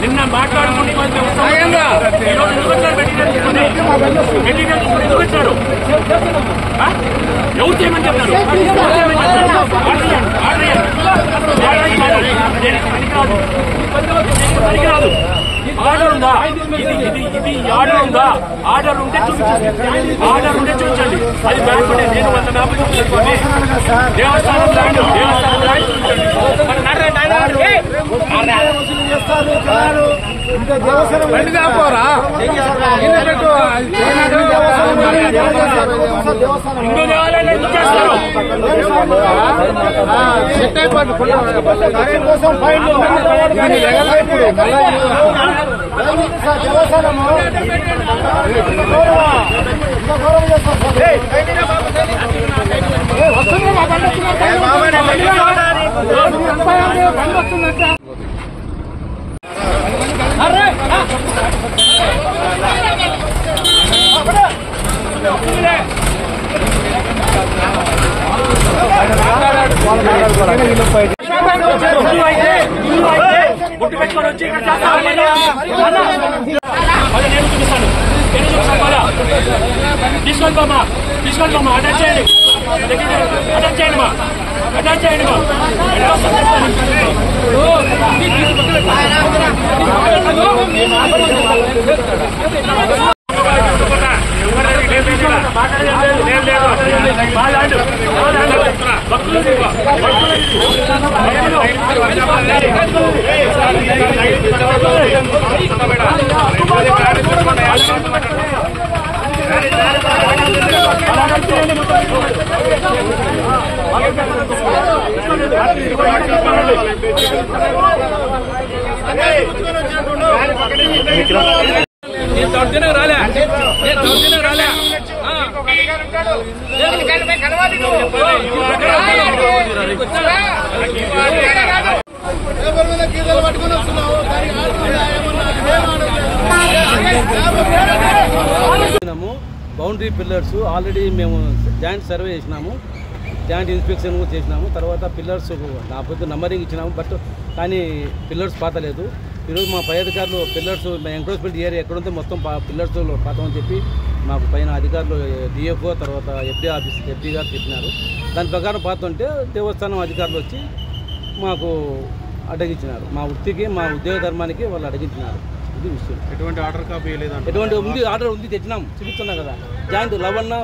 నిన్న మాట్లాడుకుంటే ఎవరు చేయమని చెప్పారు? పనికిరాదు. ఆర్డర్ ఉందా? ఇది ఆర్డర్ ఉందా? ఆర్డర్ ఉంటే చూపించండి. ఆర్డర్ ఉంటే చూపించండి. అది భయపడే నేను 140 చూపించుకోండి. దేవస్థానం ల్యాండ్ హిందూ దేవాలయాలు ఎందుకు చేస్తారు? గుట్టు పెట్టుకొని వచ్చి ఇక్కడ నేను చూపిస్తాను. తీసుకోండి బామ్మా, తీసుకోండి బామ్మా. అటాచ్ చేయండి, అటాచ్ చేయండి మా, అటాచ్ చేయండి మా. నేను దౌర్జన్యం రాలే, నేను దౌర్జన్యం రాలే. బౌండరీ పిల్లర్స్ ఆల్రెడీ మేము జాయింట్ సర్వే చేసినాము, జాయింట్ ఇన్స్పెక్షన్ చేసినాము. తర్వాత పిల్లర్స్ నా పొద్దు నంబరింగ్ ఇచ్చినాము, బట్ కానీ పిల్లర్స్ పాతలేదు. ఈరోజు మా పై అధికారులు పిల్లర్స్ ఎంక్రోచ్మెంట్ ఏరియా ఎక్కడుంటే మొత్తం పిల్లర్స్ పాతమని చెప్పి మాకు పైన అధికారులు డిఎఫ్ఓ తర్వాత ఎఫ్డీ గారు చెప్పినారు. దాని ప్రకారం పాతుంటే దేవస్థానం అధికారులు వచ్చి మాకు అడ్డగించినారు. మా వృత్తికి మా ఉద్యోగ ధర్మానికి వాళ్ళు అడ్డగించినారు. ఇది విషయం. ఎటువంటి ఆర్డర్ కాపీ లేదంటే? ఎటువంటి ఉంది, ఆర్డర్ ఉంది, తెచ్చినాం, చూపిస్తున్నాం కదా. జాయింట్ లవన్న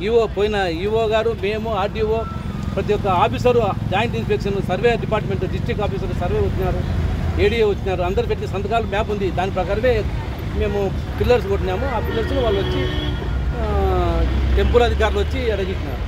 ఈఓ పోయిన ఈఓ గారు, మేము ఆర్డీఓ, ప్రతి ఒక్క officer, joint inspection, survey department, district officer survey వచ్చినారు, ఏడీఏ వచ్చినారు. అందరు పెట్టిన సంతకాలు మ్యాప్ ఉంది. దాని ప్రకారమే మేము పిల్లర్స్ కొట్టినాము. ఆ పిల్లర్స్లో వాళ్ళు వచ్చి టెంపుల్ అధికారులు వచ్చి అడిగిస్తున్నారు.